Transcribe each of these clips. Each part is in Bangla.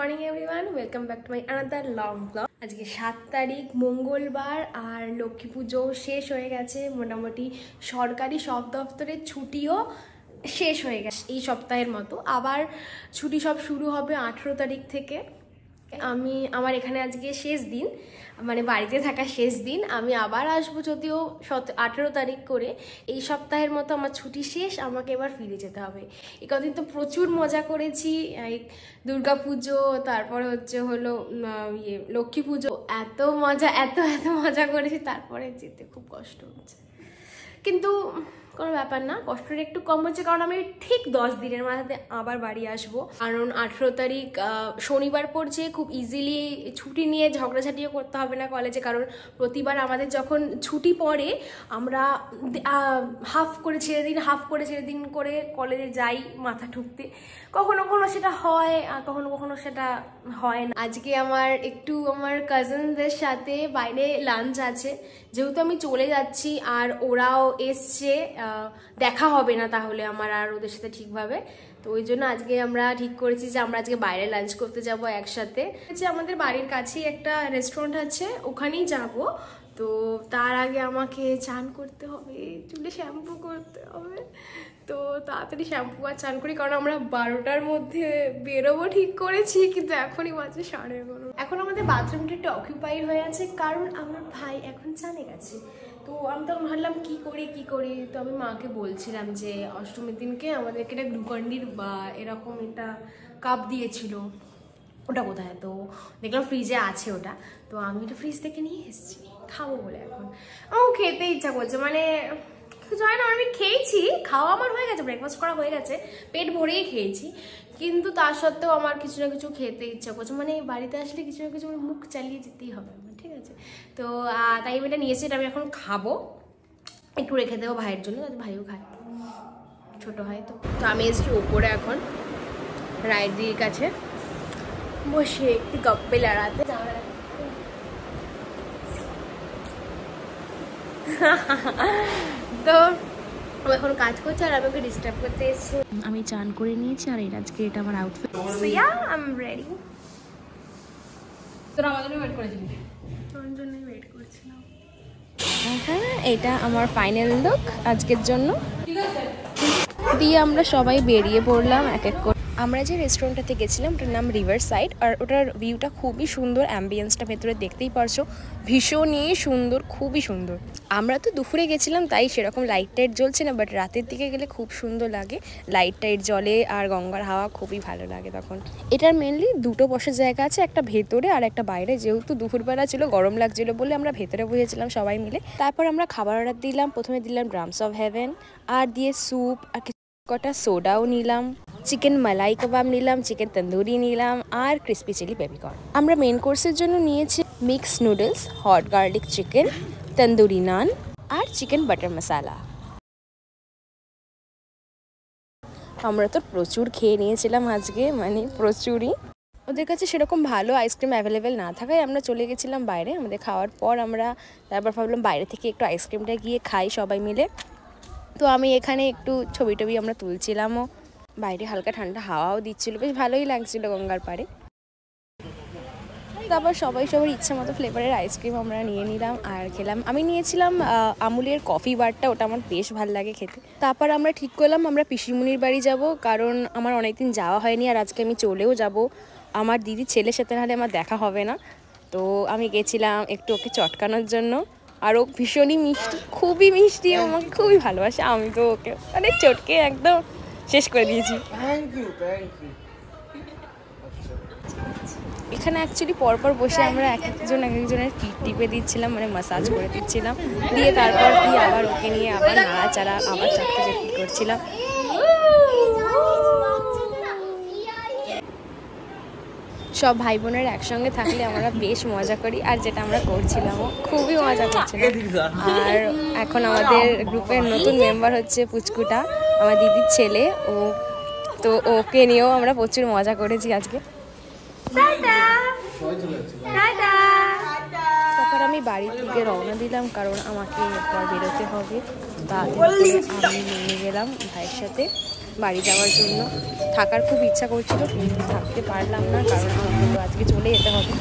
Morning everyone, welcome back to my another long blog. আজকে 7 তারিখ মঙ্গলবার আর লক্ষ্মী পুজো শেষ হয়ে গেছে। মোটামুটি সরকারি সব দপ্তরের ছুটিও শেষ হয়ে গেছে এই সপ্তাহের মতো। আবার ছুটি সব শুরু হবে 18 তারিখ থেকে। আমার এখানে আজকে শেষ দিন, মানে বাড়িতে থাকা শেষ দিন। আমি আবার আসবো যদিও 18 তারিখ করে। এই সপ্তাহের মতো আমার ছুটি শেষ, আমাকে এবার ফিরে যেতে হবে। এই কদিন তো প্রচুর মজা করেছি, দুর্গা পুজো, তারপরে হলো লক্ষ্মী পুজো। এত মজা করেছি, তারপরে যেতে খুব কষ্ট হচ্ছে, কিন্তু কোনো ব্যাপার না, কষ্টটা একটু কম হচ্ছে কারণ আমি ঠিক 10 দিনের মাথাতে আবার বাড়ি আসবো। কারণ 18 তারিখ শনিবার পড়ছে, খুব ইজিলি ছুটি নিয়ে ঝগড়াঝাটিও করতে হবে না কলেজে। কারণ প্রতিবার আমাদের যখন ছুটি পড়ে আমরা হাফ করে ছেড়ে দিন করে কলেজে যাই মাথা ঠুকতে। কখনো সেটা হয় আর কখনো সেটা হয় না। আজকে আমার কাজিনদের সাথে বাইরে লাঞ্চ আছে, যেহেতু আমি চলে যাচ্ছি আর ওরাও এসছে, দেখা হবে না তাহলে আমার আর ওদের সাথে ঠিকভাবে। তো ওই জন্য আজকে আমরা ঠিক করেছি যে আমরা আজকে বাইরে লাঞ্চ করতে যাব একসাথে। আমাদের বাড়ির কাছেই একটা রেস্টুরেন্ট আছে, ওখানেই যাব। তো তার আগে আমাকে চান করতে হবে, চুলে শ্যাম্পু করতে হবে। তো তাড়াতাড়ি শ্যাম্পু আর চান করি, কারণ আমরা 12টার মধ্যে বেরোবো ঠিক করেছি, কিন্তু এখনই বাজে 11:30। এখন আমাদের বাথরুমটা একটু অকুপাই হয়ে আছে, কারণ আমার ভাই এখন চানে গেছে। তো আমি তখন ভাবলাম কি করি। তো আমি মাকে বলছিলাম যে অষ্টমীর দিনকে আমাদেরকে একটা গ্লুকন্ডির বা এরকম একটা কাপ দিয়েছিল, ওটা কোথায়? তো দেখলাম ফ্রিজে আছে ওটা। তো আমি এটা ফ্রিজ থেকে নিয়ে এসেছি, খাবো বলে। এখন আমার খেতে ইচ্ছা করছে, মানে জানি না, আমি খেয়েছি, খাওয়া আমার হয়ে গেছে, ব্রেকফাস্ট করা হয়ে গেছে, পেট ভরেই খেয়েছি, কিন্তু তার সত্ত্বেও আমার কিছু না কিছু খেতে ইচ্ছা করছে। মানে বাড়িতে আসলে কিছু না কিছু মুখ চালিয়ে যেতেই হবে আমার, ঠিক আছে? তো তাই আমি এটা নিয়েছি, এটা আমি এখন খাবো, একটু রেখে দেবো ভাইয়ের জন্য, যাতে ভাইও খায়, ছোট হয়। তো আমি এসেছি ওপরে এখন রায়দির কাছে বসে একটু গপ্পে লড়াতে। তো এখন কাজ করছে আর আমাকে ডিস্টার্ব করতে এসেছে। আমি চান করে নিয়েছি আর আজকে এটা আমার আউটফিট। I am ready. তোরা আমাদের জন্য ওয়েট করেছিস? তোর জন্যই ওয়েট করছিলাম। হ্যাঁ, এটা আমার ফাইনাল লুক আজকের জন্য। দিয়ে আমরা সবাই বেরিয়ে পড়লাম এক এক করে। আমরা যে রেস্টুরেন্টটাতে গেছিলাম ওটার নাম রিভার সাইড, আর ওটার ভিউটা খুবই সুন্দর, অ্যাম্বিয়েন্সটা ভেতরে দেখতেই পারছো, ভীষণই সুন্দর, খুবই সুন্দর। আমরা তো দুপুরে গেছিলাম তাই সেরকম লাইট টাইট জ্বলছে না, বাট রাতের দিকে গেলে খুব সুন্দর লাগে, লাইট টাইট জ্বলে আর গঙ্গার হাওয়া খুবই ভালো লাগে তখন। এটার মেনলি দুটো বসার জায়গা আছে, একটা ভেতরে আর একটা বাইরে। যেহেতু দুপুরবেলা ছিল, গরম লাগছিল বলে আমরা ভেতরে বসেছিলাম সবাই মিলে। তারপর আমরা খাবার অর্ডার দিলাম, প্রথমে দিলাম ড্রামস অফ হেভেন, আর দিয়ে স্যুপ আর কটা সোডাও নিলাম, চিকেন মালাই কাবাব নিলাম, চিকেন তন্দুরি নিলাম, আর ক্রিসপি চিলি বেবিকর্ন। আমরা মেন কোর্সের জন্য নিয়েছি mix noodles, hot garlic chicken, tandoori naan আর চিকেন বাটার মশালা। আমরা তো প্রচুর খেয়ে নিয়েছিলাম আজকে, মানে প্রচুরই। ওদের কাছে সেরকম ভালো আইসক্রিম অ্যাভেলেবেল না থাকায় আমরা চলে গেছিলাম বাইরে। আমাদের খাওয়ার পর আমরা তারপর ভাবলাম বাইরে থেকে একটু আইসক্রিমটা গিয়ে খাই সবাই মিলে। তো আমি এখানে একটু ছবি টবি আমরা তুলছিলামও, বাইরে হালকা ঠান্ডা হাওয়াও দিচ্ছিল, বেশ ভালোই লাগছিল গঙ্গার পাড়ে। তারপর সবার ইচ্ছা মতো ফ্লেভারের আইসক্রিম আমরা নিয়ে নিলাম আর খেলাম। আমি নিয়েছিলাম আমুলের কফি বারটা, ওটা আমার বেশ ভালো লাগে খেতে। তারপর আমরা ঠিক করলাম আমরা পিসিমণির বাড়ি যাব, কারণ আমার অনেকদিন যাওয়া হয়নি আর আজকে আমি চলেও যাব। আমার দিদির ছেলের সাথে নাহলে আমার দেখা হবে না। তো আমি গেছিলাম একটু ওকে চটকানোর জন্য, আর ও ভীষণই মিষ্টি, খুবই মিষ্টি, আমাকে খুবই ভালোবাসে। আমি তো ওকে মানে চটকে একদম শেষ করে দিয়েছি। এখানে অ্যাকচুয়ালি পরপর বসে আমরা এক একজনের পিঠ টিপে দিচ্ছিলাম, মানে মাসাজ করে দিচ্ছিলাম। দিয়ে তারপর কি আবার ওকে নিয়ে আবার নাড়াচাড়া, আবার চাকরি করছিলাম। সব ভাই বোনের একসঙ্গে থাকলে আমরা বেশ মজা করি, আর যেটা আমরা করছিলামও, খুবই মজা করছিলাম। আর এখন আমাদের গ্রুপের নতুন মেম্বার হচ্ছে পুচকুটা, আমার দিদির ছেলে। তো ওকে নিয়েও আমরা প্রচুর মজা করেছি আজকে। তারপর এরপর আমি বাড়ির দিকে রওনা দিলাম, কারণ আমাকে এরপর বেরোতে হবে। আমি নেমে গেলাম ভাইয়ের সাথে বাড়ি যাওয়ার জন্য। থাকার খুব ইচ্ছা করছিল, কিন্তু থাকতে পারলাম না, কারণ আমাকে তো আজকে চলে যেতে হবে।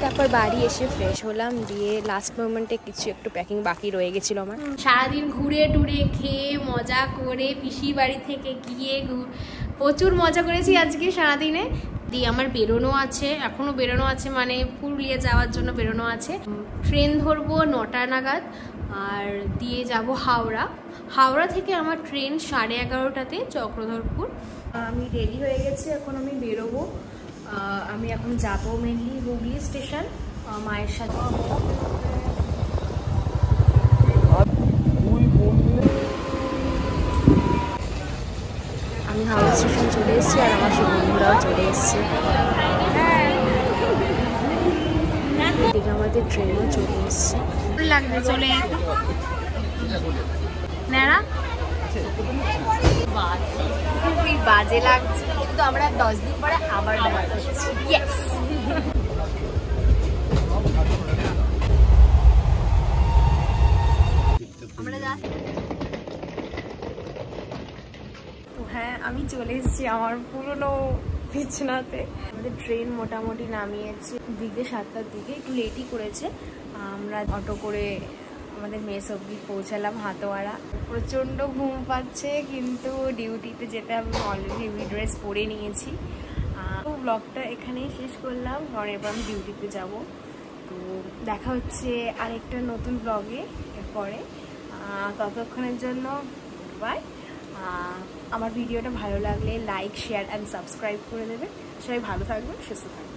তারপর বাড়ি এসে ফ্রেশ হলাম, দিয়ে লাস্ট মোমেন্টে কিছু একটু প্যাকিং বাকি রয়ে গেছিলো আমার। সারাদিন ঘুরে টুরে খেয়ে মজা করে পিসি বাড়ি থেকে গিয়ে প্রচুর মজা করেছি আজকে সারাদিনে। দিয়ে আমার বেরোনো আছে, এখনও বেরোনো আছে, মানে পুরুলিয়া যাওয়ার জন্য বেরোনো আছে। ট্রেন ধরবো 9টা নাগাদ, আর দিয়ে যাব হাওড়া। হাওড়া থেকে আমার ট্রেন 11:30টাতে চক্রধরপুর। আমি রেডি হয়ে গেছি, এখন আমি বেরোবো। আমি এখন যাবো মেনলি হুগলি স্টেশন মায়ের সাথে। আমি হাওড়া স্টেশন চলে এসেছি, আর আমার সব বন্ধুরাও চলে এসছে। এদিকে আমাদের ট্রেনও চলে এসছে। লাগবে চলে নেড়া খুবই বাজে লাগছে, কিন্তু আমরা 10 দিন পরে আবার বেড়াচ্ছি। ইয়েস, হ্যাঁ আমি চলে এসেছি আমার পুরনো বিছনাতে। আমাদের ট্রেন মোটামুটি নামিয়েছে দিকে 7টার দিকে, একটু লেটই করেছে। আমরা অটো করে আমাদের মেস অবধি পৌঁছালাম হাতোয়ারা। প্রচণ্ড ঘুম পাচ্ছে, কিন্তু ডিউটিতে যেতে আমি অলরেডি হেভি ড্রেস পরে নিয়েছি। তো ব্লগটা এখানেই শেষ করলাম, কারণ এরপর আমি ডিউটিতে যাব। তো দেখা হচ্ছে আরেকটা নতুন ব্লগে এরপরে। ততক্ষণের জন্য বাই। আমার ভিডিওটা ভালো লাগলে লাইক, শেয়ার অ্যান্ড সাবস্ক্রাইব করে দেবে। সবাই ভালো থাকবেন, সুস্থ থাকবেন।